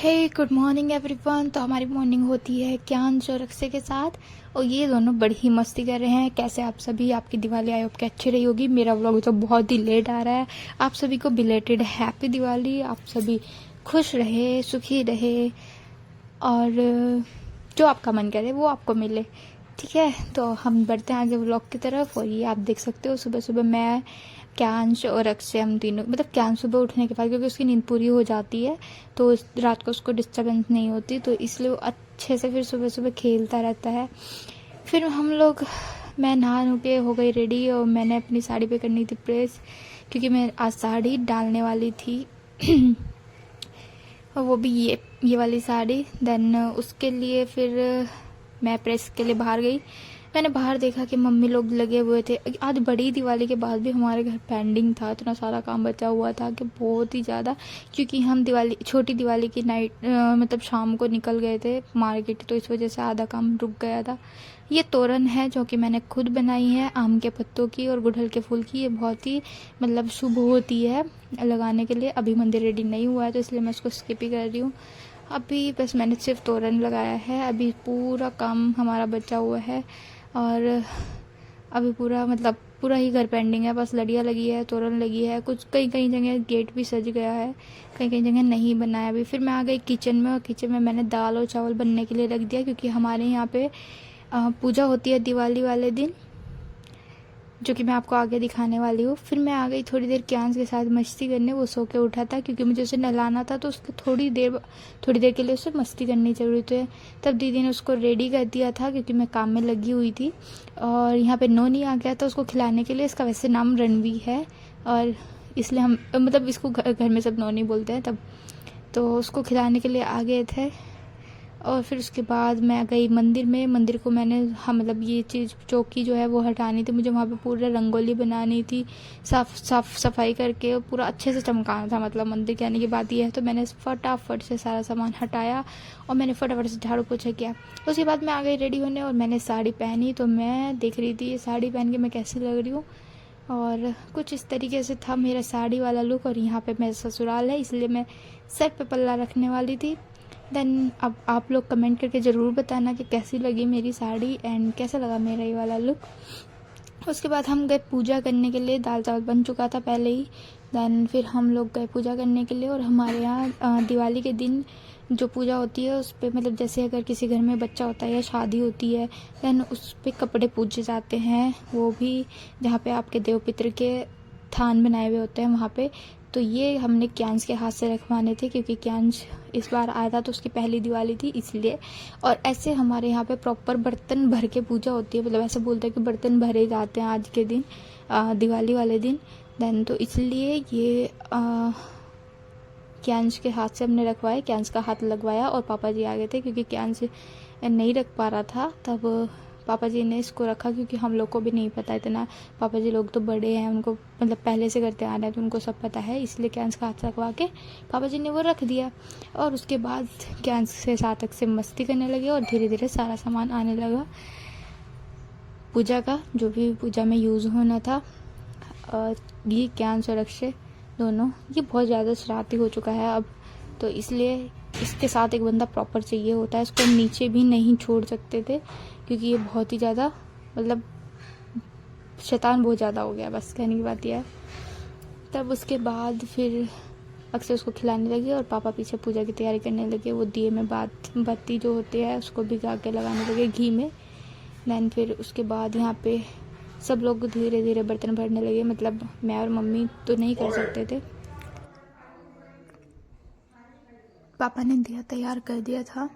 हे good morning everyone. तो हमारी morning होती है क्यांश और अक्षय के साथ, और ये दोनों बड़ी ही मस्ती कर रहे हैं। कैसे आप सभी, आपकी दिवाली आई होप कि अच्छी रही होगी। मेरा व्लॉग तो बहुत ही लेट आ रहा है। आप सभी को बिलेटेड हैप्पी दिवाली। आप सभी खुश रहे, सुखी रहे, और जो आपका मन करे वो आपको मिले। ठीक है, तो हम बढ़ते हैं आगे व्लॉग की तरफ। और ये आप देख सकते हो, सुबह सुबह मैं, क्यांश और अक्षय, हम तीनों, मतलब क्यांश सुबह उठने के बाद, क्योंकि उसकी नींद पूरी हो जाती है तो रात को उसको डिस्टर्बेंस नहीं होती, तो इसलिए वो अच्छे से फिर सुबह सुबह खेलता रहता है। फिर हम लोग, मैं नहा नु के हो गई रेडी, और मैंने अपनी साड़ी पे करनी थी प्रेस, क्योंकि मैं आज साड़ी डालने वाली थी और वो भी ये वाली साड़ी। देन उसके लिए फिर मैं प्रेस के लिए बाहर गई। मैंने बाहर देखा कि मम्मी लोग लगे हुए थे। आज बड़ी दिवाली के बाद भी हमारे घर पेंडिंग था, इतना सारा काम बचा हुआ था कि बहुत ही ज़्यादा, क्योंकि हम छोटी दिवाली की नाइट मतलब शाम को निकल गए थे मार्केट, तो इस वजह से आधा काम रुक गया था। ये तोरण है जो कि मैंने खुद बनाई है, आम के पत्तों की और गुड़हल के फूल की। ये बहुत ही मतलब शुभ होती है लगाने के लिए। अभी मंदिर रेडी नहीं हुआ है तो इसलिए मैं उसको स्किप ही कर रही हूँ। अभी बस मैंने सिर्फ तोरण लगाया है, अभी पूरा काम हमारा बचा हुआ है। और अभी पूरा मतलब पूरा ही घर पेंडिंग है, बस लड़ियाँ लगी है, तोरण लगी है, कुछ कई कई जगह गेट भी सज गया है, कई कई जगह नहीं बनाया अभी। फिर मैं आ गई किचन में, और किचन में मैंने दाल और चावल बनने के लिए रख दिया, क्योंकि हमारे यहाँ पे पूजा होती है दिवाली वाले दिन, जो कि मैं आपको आगे दिखाने वाली हूँ। फिर मैं आ गई थोड़ी देर क्यांश के साथ मस्ती करने। वो सो के उठा था, क्योंकि मुझे उसे नहलाना था, तो उसको थोड़ी देर के लिए उसे मस्ती करनी ज़रूरत है। तब दीदी ने उसको रेडी कर दिया था, क्योंकि मैं काम में लगी हुई थी। और यहाँ पे नोनी आ गया था उसको खिलाने के लिए। इसका वैसे नाम रणवी है, और इसलिए हम मतलब इसको घर में सब नोनी बोलते हैं। तब तो उसको खिलाने के लिए आ गए थे। और फिर उसके बाद मैं गई मंदिर में। मंदिर को मैंने, हाँ मतलब ये चीज़ चौकी जो है वो हटानी थी मुझे, वहाँ पे पूरा रंगोली बनानी थी, साफ सफाई करके, और पूरा अच्छे से चमकाना था। मतलब मंदिर के आने की बात यह है। तो मैंने फटाफट से सारा सामान हटाया और मैंने फटाफट से झाड़ू पोछा किया। उसके बाद मैं आ गई रेडी होने, और मैंने साड़ी पहनी। तो मैं देख रही थी ये साड़ी पहन के मैं कैसी लग रही हूँ, और कुछ इस तरीके से था मेरा साड़ी वाला लुक। और यहाँ पे मेरा ससुराल है, इसलिए मैं सर पे पल्ला रखने वाली थी। देन अब आप लोग कमेंट करके ज़रूर बताना कि कैसी लगी मेरी साड़ी एंड कैसा लगा मेरा ये वाला लुक। उसके बाद हम गए पूजा करने के लिए। दाल चावल बन चुका था पहले ही। देन फिर हम लोग गए पूजा करने के लिए। और हमारे यहाँ दिवाली के दिन जो पूजा होती है उस पर, मतलब जैसे अगर किसी घर में बच्चा होता है या शादी होती है, देन उस पर कपड़े पूजे जाते हैं, वो भी जहाँ पे आपके देव पितर के थान बनाए हुए होते हैं वहाँ पे। तो ये हमने क्यांश के हाथ से रखवाने थे, क्योंकि क्यांश इस बार आया था तो उसकी पहली दिवाली थी इसलिए। और ऐसे हमारे यहाँ पे प्रॉपर बर्तन भर के पूजा होती है, मतलब ऐसे बोलते हैं कि बर्तन भरे जाते हैं आज के दिन, दिवाली वाले दिन। देन तो इसलिए ये क्यांश के हाथ से हमने रखवाया, क्यांश का हाथ लगवाया। और पापा जी आ गए थे, क्योंकि क्यांश नहीं रख पा रहा था तब पापा जी ने इसको रखा, क्योंकि हम लोग को भी नहीं पता इतना। पापा जी लोग तो बड़े हैं, उनको मतलब पहले से करते आ रहे हैं तो उनको सब पता है, इसलिए क्यांश का हाथ रखवा के पापा जी ने वो रख दिया। और उसके बाद क्यांश से सातक से मस्ती करने लगे, और धीरे धीरे सारा सामान आने लगा पूजा का, जो भी पूजा में यूज़ होना था। और ये क्यांश और अक्षय दोनों, ये बहुत ज़्यादा शरारती हो चुका है अब, तो इसलिए इसके साथ एक बंदा प्रॉपर चाहिए होता है। इसको नीचे भी नहीं छोड़ सकते थे, क्योंकि ये बहुत ही ज़्यादा मतलब शैतान बहुत ज़्यादा हो गया, बस कहने की बात यह है। तब उसके बाद फिर अक्सर उसको खिलाने लगे, और पापा पीछे पूजा की तैयारी करने लगे। वो दिए में बत्ती जो होती है उसको भिगा के लगाने लगे घी में। दैन फिर उसके बाद यहाँ पे सब लोग धीरे धीरे बर्तन भरने लगे, मतलब मैं और मम्मी तो नहीं कर सकते थे, पापा ने दिया तैयार कर दिया था।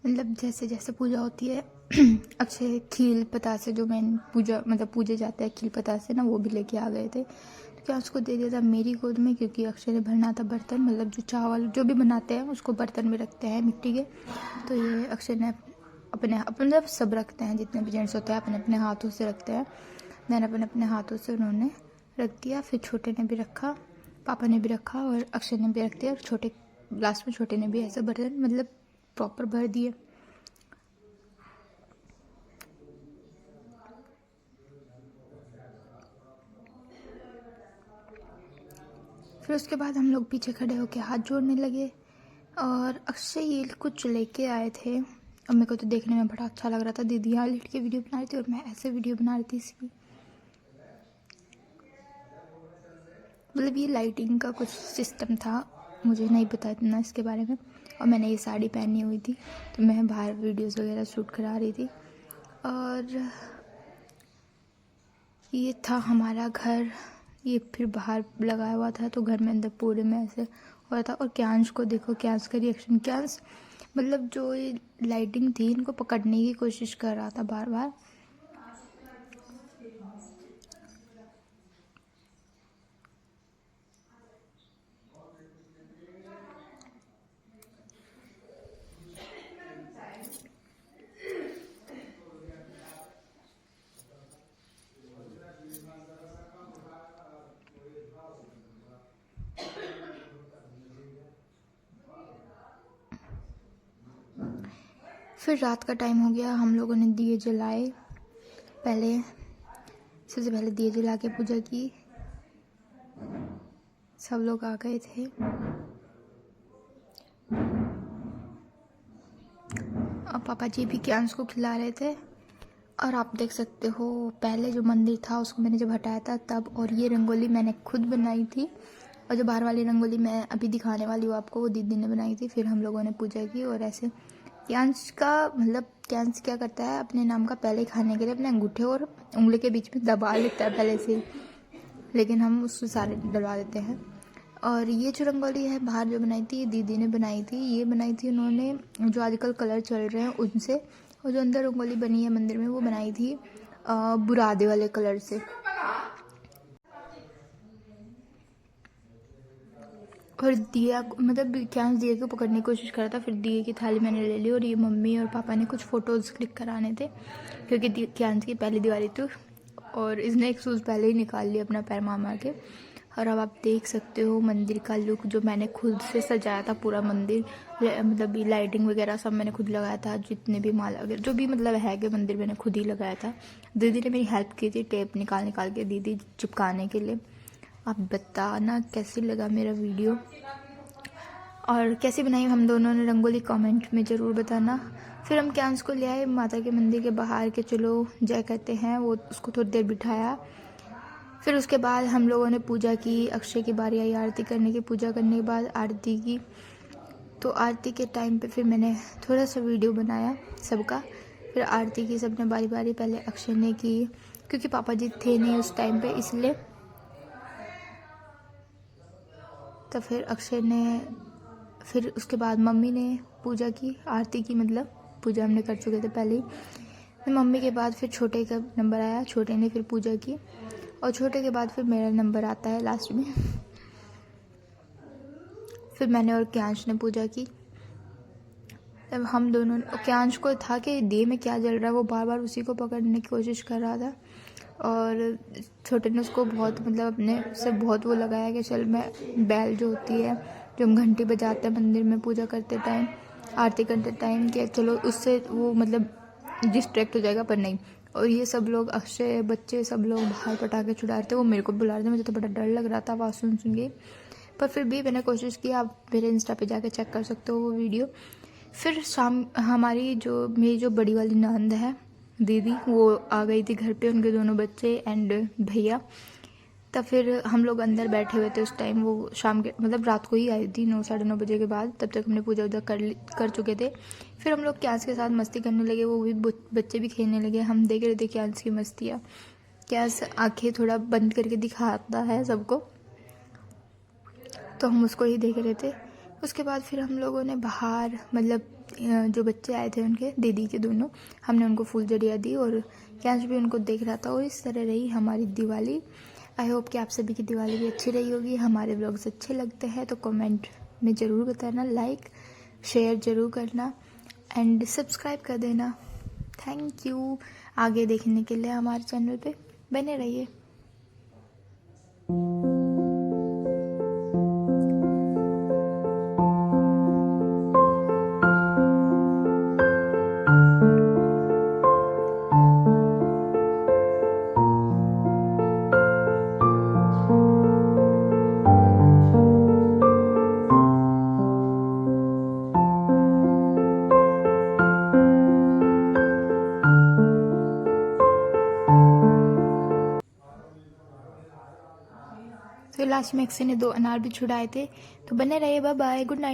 मतलब जैसे जैसे पूजा होती है अक्षय खील पतासे, जो मेन पूजा मतलब पूजे जाते हैं खील पतासे ना, वो भी लेके आ गए थे। तो क्या उसको दे दिया था मेरी गोद में, क्योंकि अक्षय ने भरना था बर्तन, मतलब जो चावल जो भी बनाते हैं उसको बर्तन में रखते हैं मिट्टी के। तो ये अक्षय ने अपने मतलब सब रखते हैं, जितने भी जेंट्स होते हैं अपने अपने हाथों से रखते हैं। देन अपने अपने हाथों से उन्होंने रख दिया। फिर छोटे ने भी रखा, पापा ने भी रखा, और अक्षय ने भी रख दिया। और छोटे लास्ट में छोटे ने भी ऐसे बर्तन मतलब प्रॉपर भर दिए। फिर उसके बाद हम लोग पीछे खड़े होकर हाथ जोड़ने लगे और अक्षय ये कुछ लेके आए थे और मेरे को तो देखने में बड़ा अच्छा लग रहा था। दीदी यहाँ लेट के वीडियो बना रही थी और मैं ऐसे वीडियो बना रही थी इसकी। मतलब ये लाइटिंग का कुछ सिस्टम था, मुझे नहीं पता इतना इसके बारे में। और मैंने ये साड़ी पहनी हुई थी तो मैं बाहर वीडियोस वगैरह शूट करा रही थी। और ये था हमारा घर, ये फिर बाहर लगाया हुआ था तो घर में अंदर पूरे में ऐसे हो रहा था। और क्यांश को देखो, क्यांश का रिएक्शन। क्यांश मतलब जो ये लाइटिंग थी इनको पकड़ने की कोशिश कर रहा था बार बार। फिर रात का टाइम हो गया, हम लोगों ने दिए जलाए। सबसे पहले दिए जला के पूजा की। सब लोग आ गए थे और पापा जी भी क्यांश को खिला रहे थे। और आप देख सकते हो पहले जो मंदिर था उसको मैंने जब हटाया था तब, और ये रंगोली मैंने खुद बनाई थी। और जो बाहर वाली रंगोली मैं अभी दिखाने वाली हूँ आपको, वो दीदी ने बनाई थी। फिर हम लोगों ने पूजा की। और ऐसे क्यांश का मतलब क्यांश क्या करता है, अपने नाम का पहले खाने के लिए अपने अंगूठे और उंगली के बीच में दबा लेता है पहले से, लेकिन हम उसको सारे डलवा देते हैं। और ये जो रंगोली है बाहर जो बनाई थी, ये दीदी ने बनाई थी। ये बनाई थी उन्होंने जो आजकल कलर चल रहे हैं उनसे। और जो अंदर रंगोली बनी है मंदिर में वो बनाई थी बुरादे वाले कलर से। और दिया मतलब क्यांश दिए को पकड़ने की कोशिश कर रहा था। फिर दिए की थाली मैंने ले ली और ये मम्मी और पापा ने कुछ फ़ोटोज़ क्लिक कराने थे क्योंकि क्यांश की पहली दिवाली थी। और इसने एक शूज़ पहले ही निकाल लिया अपना पैर मार मार के। और अब आप देख सकते हो मंदिर का लुक जो मैंने खुद से सजाया था। पूरा मंदिर मतलब लाइटिंग वगैरह सब मैंने खुद लगाया था। जितने भी माला वगैरह जो भी मतलब है कि मंदिर मैंने खुद ही लगाया था। दीदी ने मेरी हेल्प की थी टेप निकाल निकाल के दीदी चिपकाने के लिए। आप बताना कैसी लगा मेरा वीडियो और कैसी बनाई हम दोनों ने रंगोली, कमेंट में ज़रूर बताना। फिर हम क्यांश को ले आए माता के मंदिर के बाहर के चलो जय कहते हैं, वो उसको थोड़ी देर बिठाया। फिर उसके बाद हम लोगों ने पूजा की। अक्षय की बारी आई आरती करने की। पूजा करने के बाद आरती की। तो आरती के टाइम पे फिर मैंने थोड़ा सा वीडियो बनाया सबका। फिर आरती की सबने बारी बारी, पहले अक्षय ने की क्योंकि पापा जी थे नहीं उस टाइम पे इसलिए। तो फिर अक्षय ने, फिर उसके बाद मम्मी ने पूजा की, आरती की मतलब पूजा हमने कर चुके थे पहले ही। फिर मम्मी के बाद फिर छोटे का नंबर आया, छोटे ने फिर पूजा की। और छोटे के बाद फिर मेरा नंबर आता है लास्ट में। फिर मैंने और क्यांश ने पूजा की। तब हम दोनों, क्यांश को था कि दिए में क्या जल रहा है, वो बार बार उसी को पकड़ने की कोशिश कर रहा था। और छोटे ने उसको बहुत मतलब अपने से बहुत वो लगाया कि चल मैं बैल जो होती है जो हम घंटी बजाते हैं मंदिर में पूजा करते टाइम, आरती करते टाइम, कि चलो उससे वो मतलब डिस्ट्रैक्ट हो जाएगा। पर नहीं। और ये सब लोग, अक्षय, बच्चे, सब लोग बाहर पटाखे छुड़ा रहे थे। वो मेरे को बुला रहे थे, मुझे तो बड़ा डर लग रहा था आवाज़ सुन सुन के। पर फिर भी मैंने कोशिश की। आप मेरे इंस्टा पे जाके चेक कर सकते हो वो वीडियो। फिर शाम मेरी जो बड़ी वाली नंद है दीदी, वो आ गई थी घर पे, उनके दोनों बच्चे एंड भैया। तब फिर हम लोग अंदर बैठे हुए थे उस टाइम। वो शाम के मतलब रात को ही आई थी, 9 साढ़े 9 बजे के बाद। तब तक हमने पूजा वूजा कर चुके थे। फिर हम लोग क्यांश के साथ मस्ती करने लगे, वो भी बच्चे भी खेलने लगे। हम देख रहे थे क्यांश की मस्तियाँ। क्यांश आंखें थोड़ा बंद करके दिखाता है सबको, तो हम उसको ही देख रहे थे। उसके बाद फिर हम लोगों ने बाहर मतलब जो बच्चे आए थे उनके, दीदी के दोनों, हमने उनको फुलझड़ियाँ दी और क्यांश भी उनको देख रहा था। और इस तरह रही हमारी दिवाली। आई होप कि आप सभी की दिवाली भी अच्छी रही होगी। हमारे व्लॉग्स अच्छे लगते हैं तो कमेंट में ज़रूर बताना, लाइक शेयर ज़रूर करना एंड सब्सक्राइब कर देना। Thank you. आगे देखने के लिए हमारे चैनल पे बने रहिए। तो लास्ट में अक्षय ने 2 अनार भी छुड़ाए थे। तो बने रहिए, बाय बाय, गुड नाइट।